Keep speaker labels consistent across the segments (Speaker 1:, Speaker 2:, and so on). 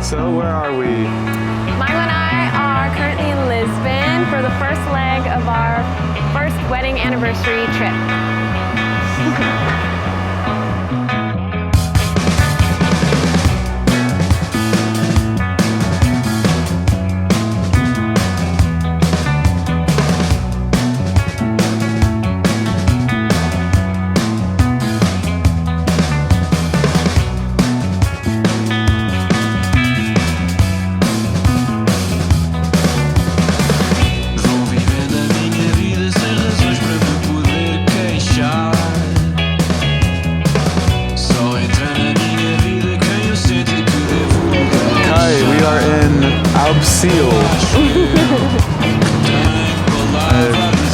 Speaker 1: So where are we?
Speaker 2: Milo and I are currently in Lisbon for the first leg of our first wedding anniversary trip.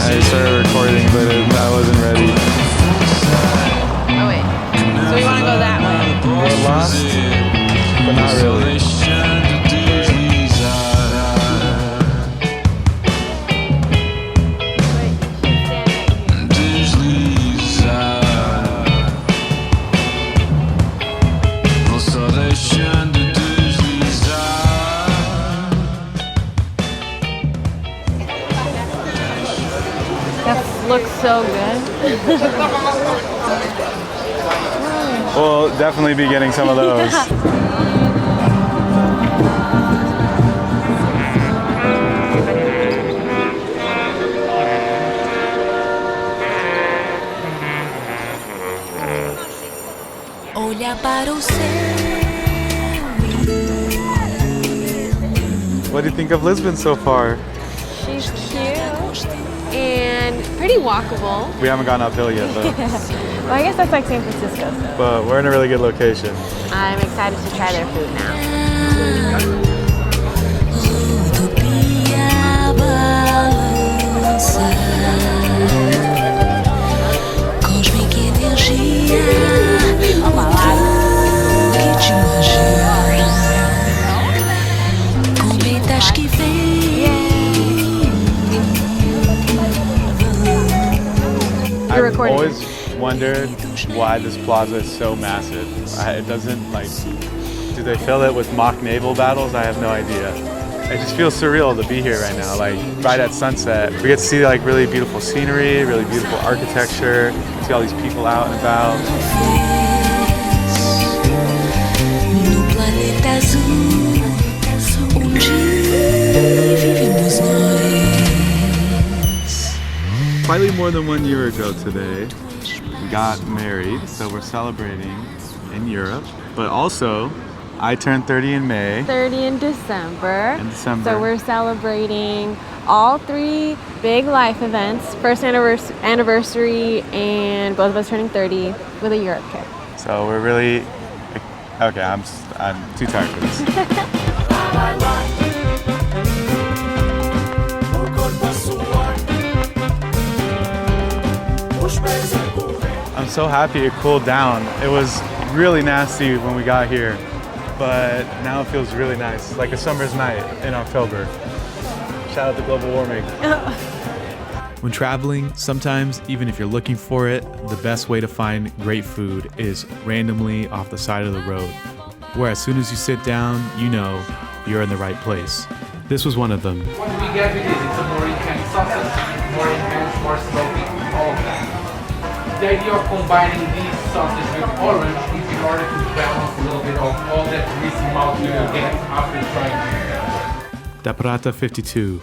Speaker 1: I started recording, but I wasn't ready.
Speaker 2: Oh wait, so we want to go that way.
Speaker 1: We're lost, but not really.
Speaker 2: Looks so good.
Speaker 1: We'll definitely be getting some of those. What do you think of Lisbon so far?
Speaker 2: She's cute and pretty walkable.
Speaker 1: We haven't gone uphill yet though.
Speaker 2: Well, I guess that's like San Francisco. So.
Speaker 1: But we're in a really good location.
Speaker 2: I'm excited to try their food now.
Speaker 1: I've always wondered why this plaza is so massive. It doesn't like, do they fill it with mock naval battles? I have no idea. It just feels surreal to be here right now, like right at sunset. We get to see like really beautiful scenery, really beautiful architecture, see all these people out and about. Slightly more than 1 year ago today, we got married, so we're celebrating in Europe. But also, I turned 30 in May.
Speaker 2: 30 in December.
Speaker 1: So
Speaker 2: we're celebrating all 3 big life events. First anniversary and both of us turning 30 with a Europe trip.
Speaker 1: So we're really, okay, I'm too tired for this. I'm so happy it cooled down. It was really nasty when we got here, but now it feels really nice, like a summer's night in October. Shout out to global warming.
Speaker 3: When traveling, sometimes even if you're looking for it, the best way to find great food is randomly off the side of the road, where as soon as you sit down, you know you're in the right place. This was one of them.
Speaker 4: What we get with it, it's a more intense sausage, more intense, more smoky, all of that. The idea of combining these sausages with orange is in order to balance a little bit of all that greasy mouth you will get after trying.
Speaker 3: DAPRATA 52.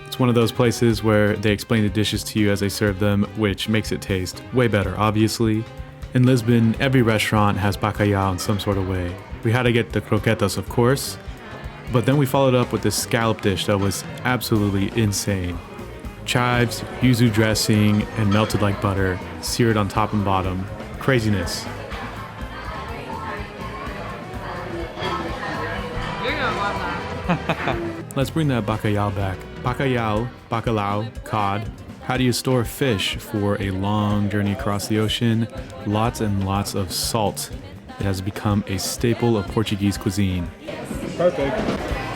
Speaker 3: It's one of those places where they explain the dishes to you as they serve them, which makes it taste way better, obviously. In Lisbon, every restaurant has bacalhau in some sort of way. We had to get the croquetas, of course, but then we followed up with this scallop dish that was absolutely insane. Chives, yuzu dressing, and melted like butter, seared on top and bottom. Craziness.
Speaker 2: You're gonna love that.
Speaker 3: Let's bring that bacalhau back. Bacalhau, cod. How do you store fish for a long journey across the ocean? Lots and lots of salt. It has become a staple of Portuguese cuisine.
Speaker 1: Perfect.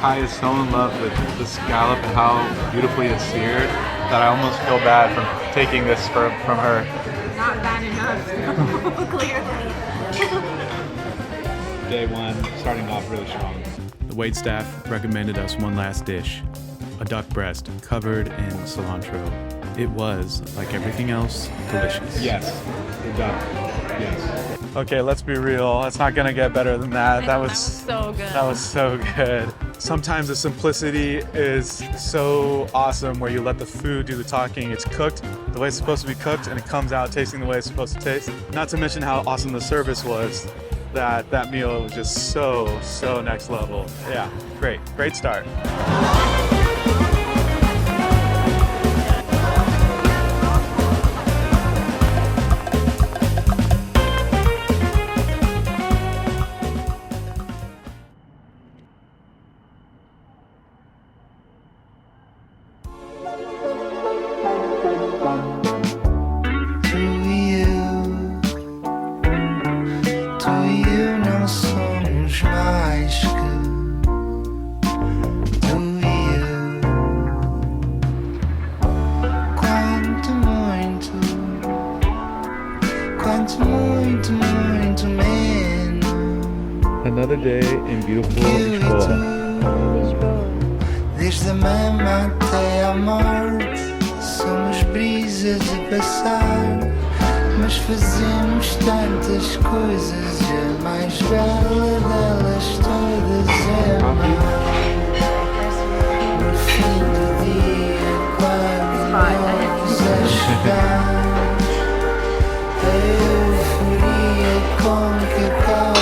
Speaker 1: I is so in love with the scallop and how beautifully it's seared that I almost feel bad from taking this from her.
Speaker 2: Not bad enough, clearly.
Speaker 1: Day one, starting off really strong.
Speaker 3: waitstaff recommended us one last dish, a duck breast covered in cilantro. It was, like everything else, delicious.
Speaker 1: Yes, the duck. Yes. Okay, let's be real. It's not gonna get better than that. That was
Speaker 2: so good.
Speaker 1: That was so good. Sometimes the simplicity is so awesome where you let the food do the talking. It's cooked the way it's supposed to be cooked and it comes out tasting the way it's supposed to taste. Not to mention how awesome the service was. That meal was just so next level. Yeah, great start. Another day in beautiful Lisboa.
Speaker 5: Desde a mama até à morte, somos brisas a passar, mas fazemos tantas coisas, a mais bela delas todas é amar. No fim do dia, quando vamos a chegar, a euforia com que acaba.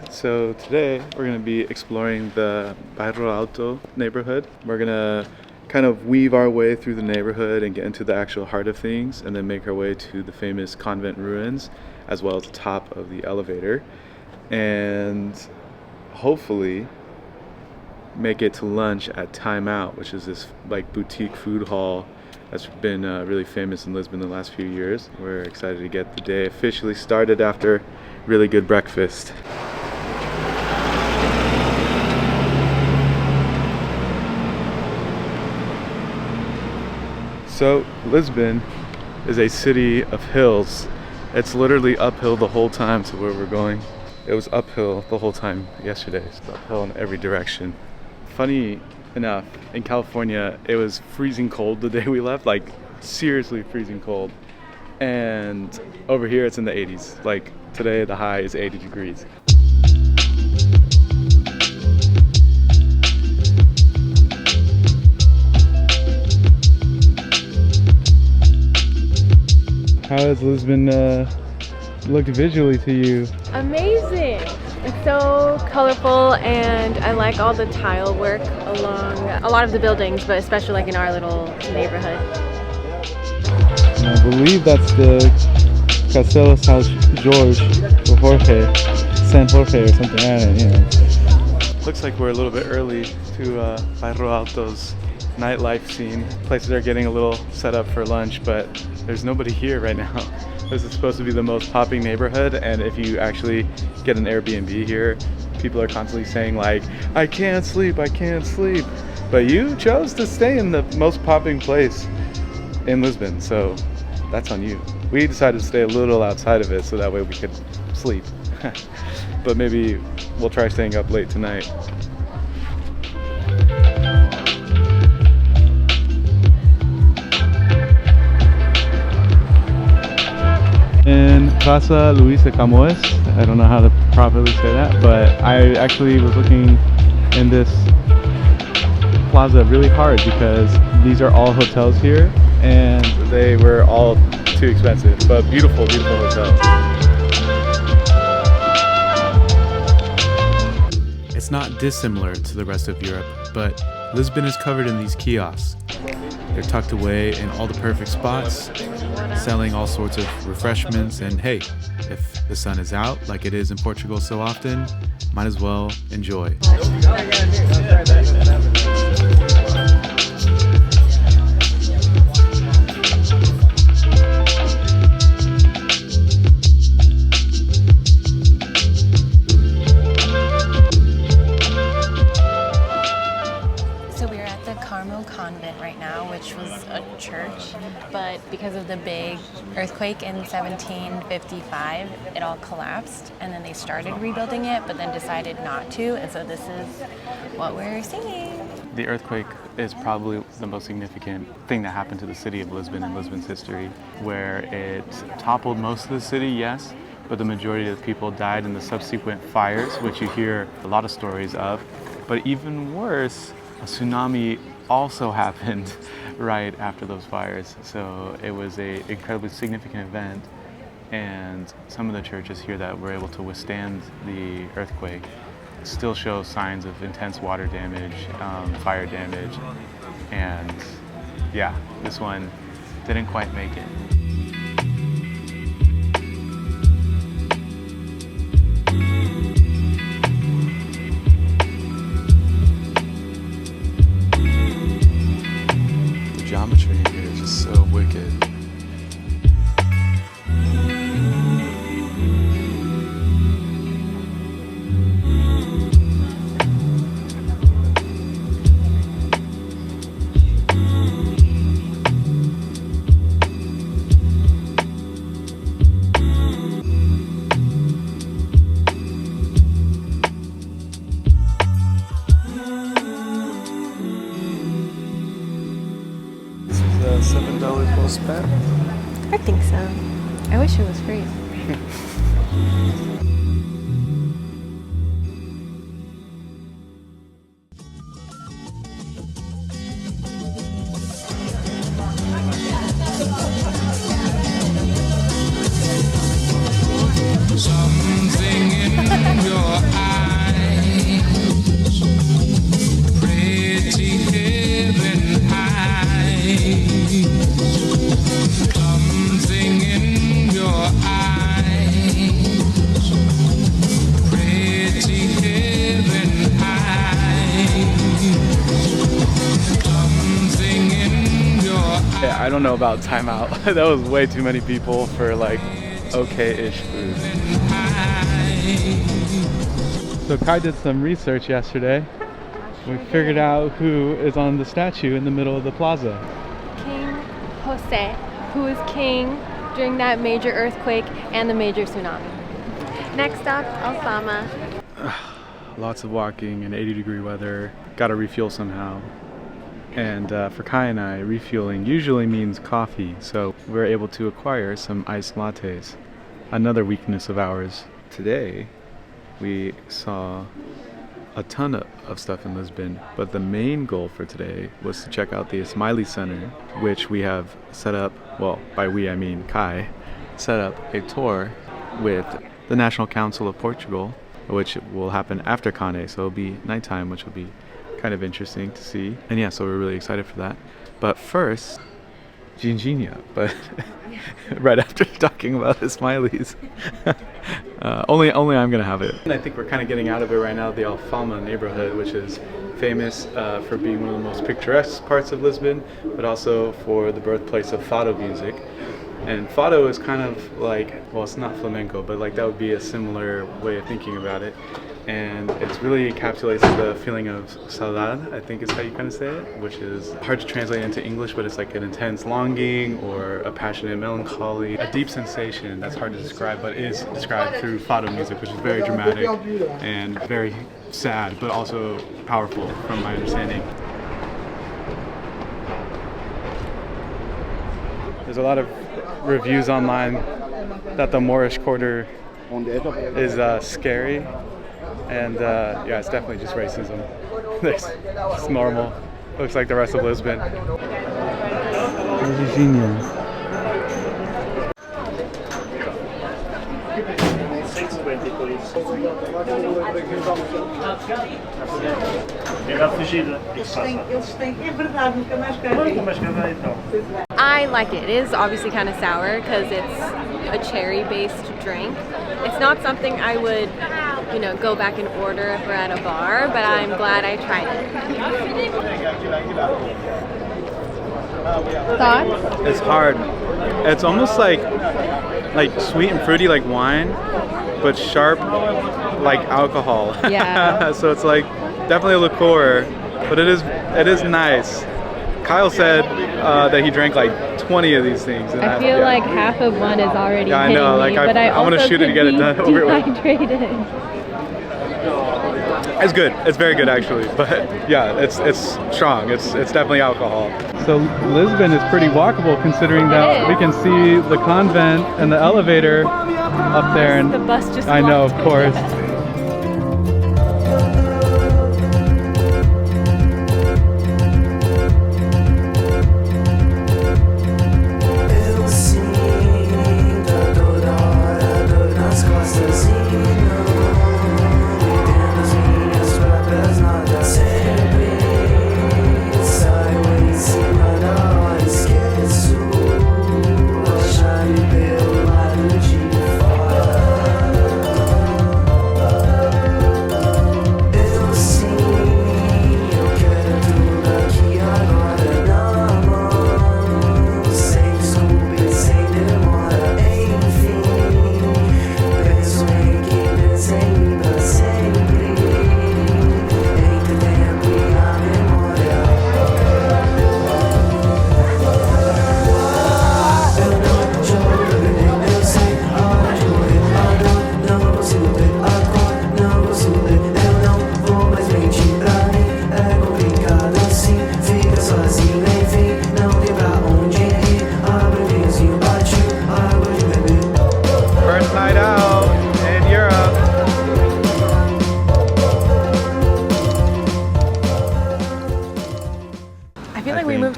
Speaker 1: So today we're going to be exploring the Bairro Alto neighborhood. We're going to kind of weave our way through the neighborhood and get into the actual heart of things and then make our way to the famous Convent ruins as well as the top of the elevator and hopefully make it to lunch at TimeOut, which is this like boutique food hall that's been really famous in Lisbon the last few years. We're excited to get the day officially started after really good breakfast. So Lisbon is a city of hills. It's literally uphill the whole time to where we're going. It was uphill the whole time yesterday. It's uphill in every direction. Funny enough, in California, it was freezing cold the day we left, like seriously freezing cold. And over here it's in the 80s. Like today the high is 80 degrees. How has Lisbon looked visually to you?
Speaker 2: Amazing! It's so colorful and I like all the tile work along a lot of the buildings, but especially like in our little neighborhood.
Speaker 1: And I believe that's the Castelo São Jorge or Jorge, San Jorge or something. I don't know. Looks like we're a little bit early to Bairro Alto's nightlife scene. Places are getting a little set up for lunch, but there's nobody here right now. This is supposed to be the most popping neighborhood, and if you actually get an Airbnb here, people are constantly saying like, I can't sleep. But you chose to stay in the most popping place in Lisbon, so that's on you. We decided to stay a little outside of it so that way we could sleep. But maybe we'll try staying up late tonight. In Plaza Luisa Camoes, I don't know how to properly say that, but I actually was looking in this plaza really hard because these are all hotels here and they were all too expensive, but beautiful hotels.
Speaker 3: It's not dissimilar to the rest of Europe, but Lisbon is covered in these kiosks. They're tucked away in all the perfect spots, selling all sorts of refreshments, and hey, if the sun is out like it is in Portugal so often, might as well enjoy.
Speaker 6: Convent right now, which was a church, but because of the big earthquake in 1755, it all collapsed, and then they started rebuilding it, but then decided not to, and so this is what we're seeing.
Speaker 1: The earthquake is probably the most significant thing that happened to the city of Lisbon in Lisbon's history, where it toppled most of the city, yes, but the majority of the people died in the subsequent fires, which you hear a lot of stories of. But even worse, a tsunami also happened right after those fires. So it was an incredibly significant event, and some of the churches here that were able to withstand the earthquake still show signs of intense water damage, fire damage, and yeah, this one didn't quite make it.
Speaker 3: The geometry in here is just so wicked. $7 well spent.
Speaker 2: I think so. I wish it was free.
Speaker 5: Something in your eyes, pretty heaven eyes. Something in your eyes, pretty heaven eyes. Something in your eyes.
Speaker 1: Yeah, I don't know about TimeOut. That was way too many people for like okay-ish food. So Kai did some research yesterday. We figured out who is on the statue in the middle of the plaza.
Speaker 2: King Jose, who was king during that major earthquake and the major tsunami. Next stop, Alfama.
Speaker 1: Lots of walking in 80-degree weather. Gotta refuel somehow. And for Kai and I, refueling usually means coffee, so we're able to acquire some iced lattes. Another weakness of ours. Today, we saw a ton of stuff in Lisbon, but the main goal for today was to check out the Ismaili Center, which we have set up, well, by we I mean Kai, set up a tour with the National Council of Portugal, which will happen after Kane, so it'll be nighttime, which will be kind of interesting to see. And yeah, so we're really excited for that. But first, Ginjinha, but right after talking about Ismailis. Only I'm gonna have it. And I think we're kind of getting out of it right now, the Alfama neighborhood, which is famous for being one of the most picturesque parts of Lisbon, but also for the birthplace of fado music. And fado is kind of like, well, it's not flamenco, but like that would be a similar way of thinking about it. And it really encapsulates the feeling of saudade, I think is how you kind of say it, which is hard to translate into English, but it's like an intense longing or a passionate melancholy, a deep sensation that's hard to describe, but is described through fado music, which is very dramatic and very sad, but also powerful from my understanding. There's a lot of reviews online that the Moorish quarter is scary. And yeah, it's definitely just racism. It's normal. Looks like the rest of Lisbon. Ginjinha.
Speaker 2: I like it. It is obviously kind of sour because it's a cherry-based drink. It's not something I would, you know, go back and order if we're at a bar, but I'm glad I tried it. Thoughts?
Speaker 1: It's hard. It's almost like sweet and fruity like wine, but sharp like alcohol.
Speaker 2: Yeah.
Speaker 1: So it's like definitely a liqueur, but it is nice. Kyle said that he drank like 20 of these things. And
Speaker 2: I feel like half of one is already
Speaker 1: Yeah, I
Speaker 2: hitting
Speaker 1: know,
Speaker 2: me,
Speaker 1: like,
Speaker 2: but
Speaker 1: I wanna
Speaker 2: also
Speaker 1: shoot it to
Speaker 2: could
Speaker 1: get it
Speaker 2: be
Speaker 1: done over with.
Speaker 2: dehydrated.
Speaker 1: It's good. It's very good actually. But yeah, it's strong. It's definitely alcohol. So Lisbon is pretty walkable considering that we can see the convent and the elevator up there. And
Speaker 2: The bus just
Speaker 1: I know, of
Speaker 2: walked.
Speaker 1: course.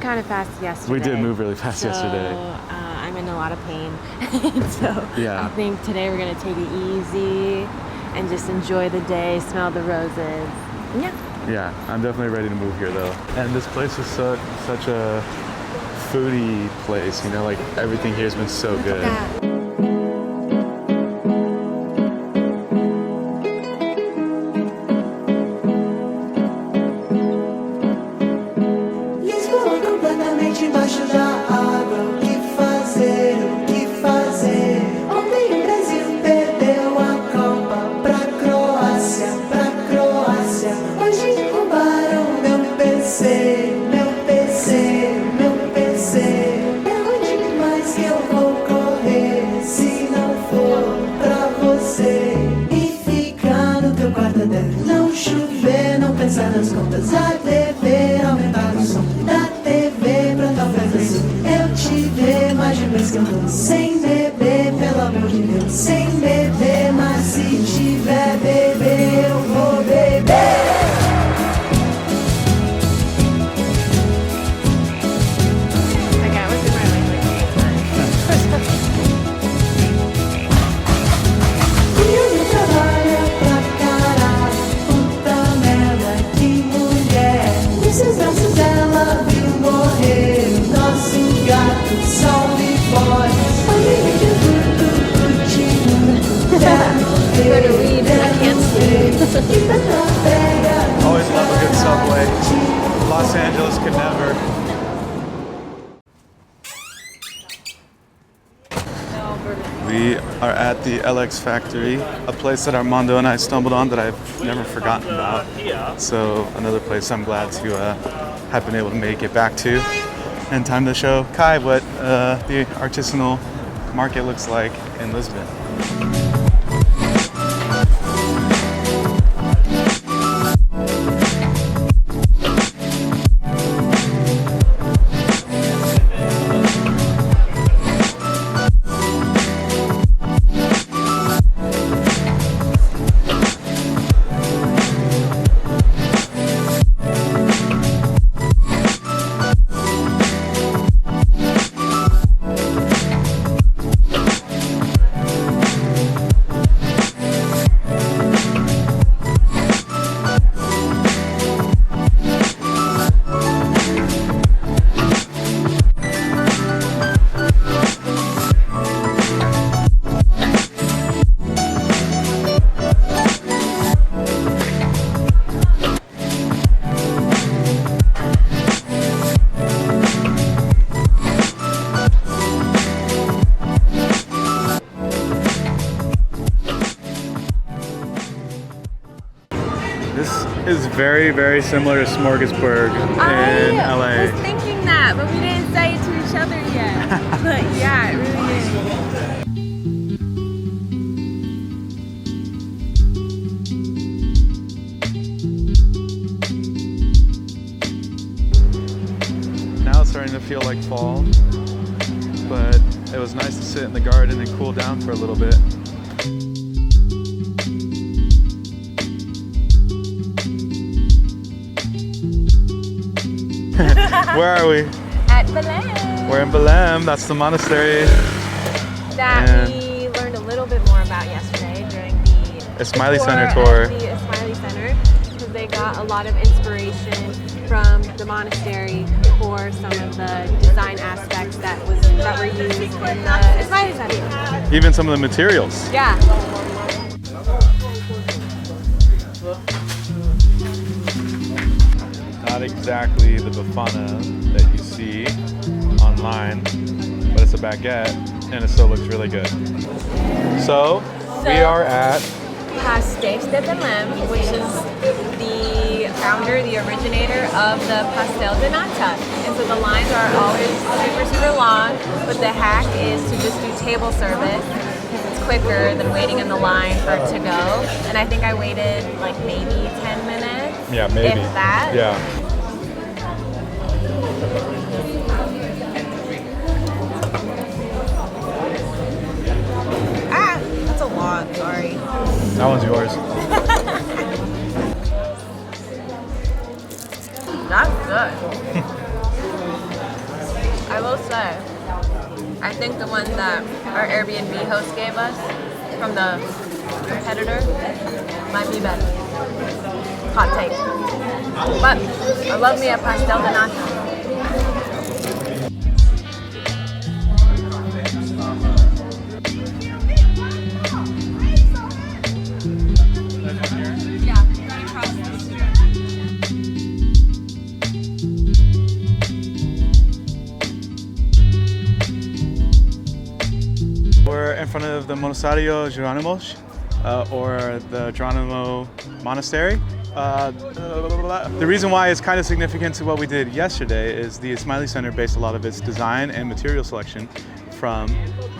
Speaker 2: Kind of fast yesterday.
Speaker 1: We did move really fast yesterday.
Speaker 2: I'm in a lot of pain. So
Speaker 1: Yeah.
Speaker 2: I think today we're gonna take it easy and just enjoy the day, smell the roses. Yeah.
Speaker 1: Yeah, I'm definitely ready to move here though. And this place is such a foodie place, you know, like everything here has been so good.
Speaker 7: Não chover, não pensar nas contas. A TV, aumentar o som da TV pra talvez assim eu te ver. Mais de vez que eu tô sem beber, pelo amor de Deus, sem beber. Mas se tiver beber, eu vou beber.
Speaker 1: Always love a good subway. Los Angeles could never. We are at the LX Factory, a place that Armando and I stumbled on that I've never forgotten about. So another place I'm glad to have been able to make it back to. And time to show Kai what the artisanal market looks like in Lisbon. This is very, very similar to Smorgasburg in LA.
Speaker 2: I was thinking
Speaker 6: Yeah, but we didn't say it to each other yet. But yeah, it really is.
Speaker 1: Now it's starting to feel like fall, but it was nice to sit in the garden and cool down for a little bit. Where are we?
Speaker 2: At Belem.
Speaker 1: We're in Belem. That's the monastery
Speaker 2: That we learned a little bit more about yesterday during the
Speaker 1: Ismaili Center tour.
Speaker 2: The Ismaili Center, because they got a lot of inspiration from the monastery for some of the design aspects that were used in the Ismaili Center.
Speaker 1: Even some of the materials.
Speaker 2: Yeah.
Speaker 1: Not exactly the Bifana that you see online, but it's a baguette and it still looks really good. So we are at
Speaker 2: Pasteis de Belem, which is the founder, the originator of the pastel de nata. And so the lines are always super, super long, but the hack is to just do table service because it's quicker than waiting in the line for it to go. And I think I waited like maybe 10 minutes.
Speaker 1: Yeah, maybe.
Speaker 2: If that.
Speaker 1: Yeah.
Speaker 2: Ah, that's a lot, sorry.
Speaker 1: That one's yours.
Speaker 2: That's good. I will say, I think the one that our Airbnb host gave us from the competitor might be better. Hot take. But I love me a pastel de nata.
Speaker 1: We're in front of the Monasterio Geronimos, or the Geronimo Monastery. The reason why it's kind of significant to what we did yesterday is the Ismaili Center based a lot of its design and material selection from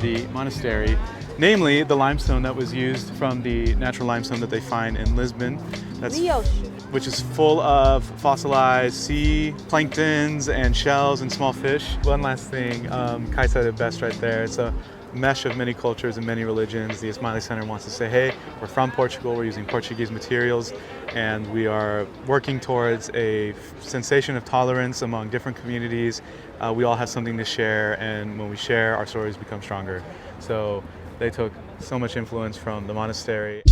Speaker 1: the monastery, namely the limestone that was used from the natural limestone that they find in Lisbon, which is full of fossilized sea planktons and shells and small fish. One last thing, Kai said it best right there. It's a mesh of many cultures and many religions. The Ismaili Center wants to say, hey, we're from Portugal, we're using Portuguese materials, and we are working towards a sensation of tolerance among different communities. We all have something to share, and when we share, our stories become stronger. So they took so much influence from the monastery.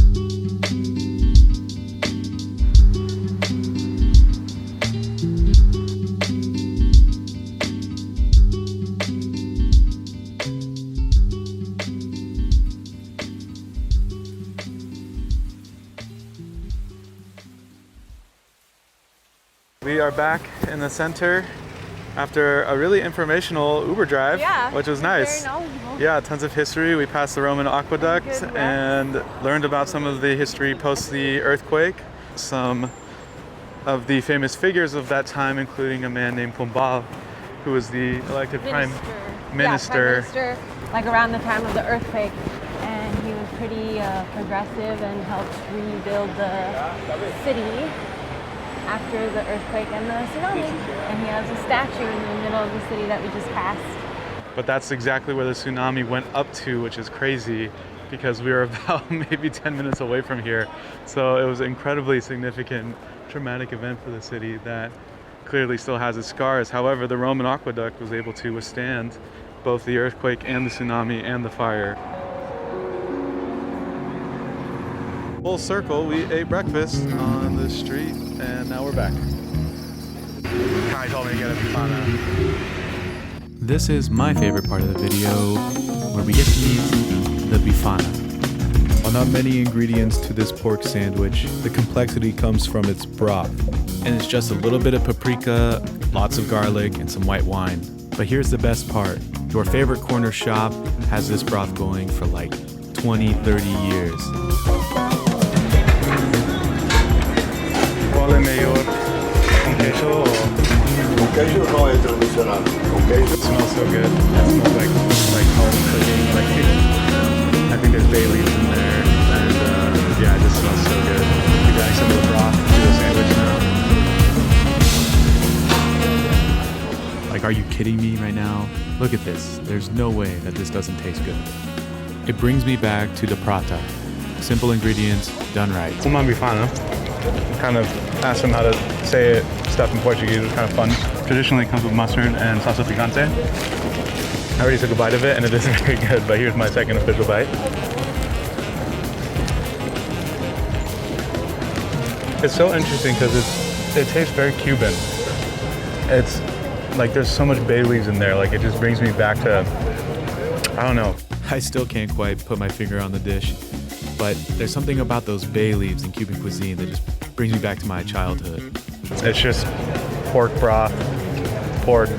Speaker 1: We are back in the center after a really informational Uber drive, which was nice.
Speaker 2: Very knowledgeable.
Speaker 1: Yeah, tons of history. We passed the Roman aqueduct and learned about some of the history post the earthquake. Some of the famous figures of that time, including a man named Pombal, who was the elected prime minister.
Speaker 2: Like around the time of the earthquake. And he was pretty progressive and helped rebuild the city after the earthquake and the tsunami. And he has a statue in the middle of the city that we just passed.
Speaker 1: But that's exactly where the tsunami went up to, which is crazy because we were about maybe 10 minutes away from here. So it was an incredibly significant, traumatic event for the city that clearly still has its scars. However, the Roman aqueduct was able to withstand both the earthquake and the tsunami and the fire. Full circle, we ate breakfast on the street and now we're back. Kai told me to get a Bifana.
Speaker 3: This is my favorite part of the video, where we get to meet the Bifana. While not many ingredients to this pork sandwich, the complexity comes from its broth. And it's just a little bit of paprika, lots of garlic, and some white wine. But here's the best part. Your favorite corner shop has this broth going for like 20, 30 years.
Speaker 1: ¿Cuál es mejor? ¿Con queso o
Speaker 8: queijo não entra misturado. O queijo
Speaker 1: It smells so good. It smells like home cooking. Like I think there's bay leaves in there, and yeah, it just smells so good. You're adding some of the broth to the sandwich now.
Speaker 3: Like, are you kidding me right now? Look at this. There's no way that this doesn't taste good. It brings me back to DAPRATA. Simple ingredients, done right.
Speaker 1: Uma Bifana. Kind of asked him how to say it, stuff in Portuguese. It was kind of fun. Traditionally, it comes with mustard and salsa picante. I already took a bite of it, and it is very good, but here's my second official bite. It's so interesting because it tastes very Cuban. It's like there's so much bay leaves in there. Like it just brings me back to, I don't know.
Speaker 3: I still can't quite put my finger on the dish, but there's something about those bay leaves in Cuban cuisine that just brings me back to my childhood.
Speaker 1: It's just pork broth, pork,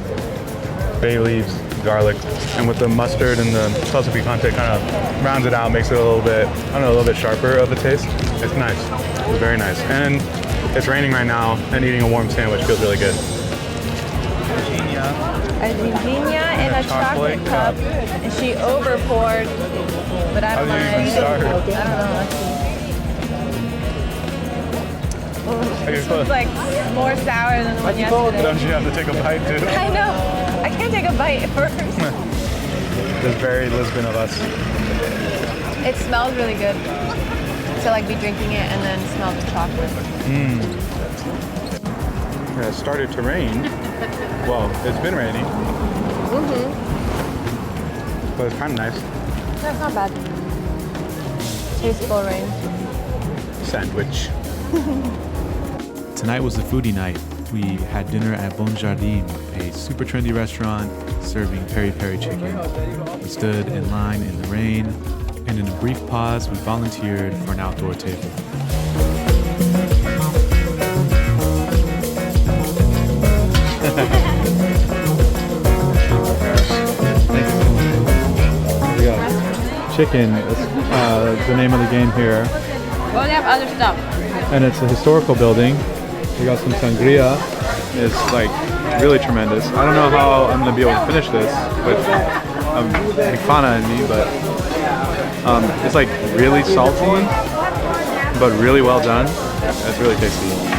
Speaker 1: bay leaves, garlic, and with the mustard and the salsa picante kind of rounds it out, makes it a little bit, I don't know, a little bit sharper of a taste. It's nice. It's very nice. And it's raining right now, and eating a warm sandwich feels really good.
Speaker 2: A ginjinha in a chocolate cup, and she over poured, but I don't mind. I don't know. This one's like more sour than the one yesterday.
Speaker 1: Don't you have to take a bite too?
Speaker 2: I know. I can't take a bite first.
Speaker 1: There's very Lisbon of us.
Speaker 2: It smells really good. To like be drinking it and then smell the chocolate.
Speaker 1: Yeah, it started to rain. Well, it's been raining. But it's kind of nice.
Speaker 2: That's not bad. Tasteful rain.
Speaker 1: Sandwich.
Speaker 3: Tonight was the foodie night. We had dinner at Bon Jardim, a super trendy restaurant serving peri-peri chicken. We stood in line in the rain, and in a brief pause, we volunteered for an outdoor table.
Speaker 1: Chicken is the name of the game here.
Speaker 2: Well, they have other stuff.
Speaker 1: And it's a historical building. We got some sangria. It's like really tremendous. I don't know how I'm gonna be able to finish this with Bifana in me, but it's like really salty, but really well done. It's really tasty.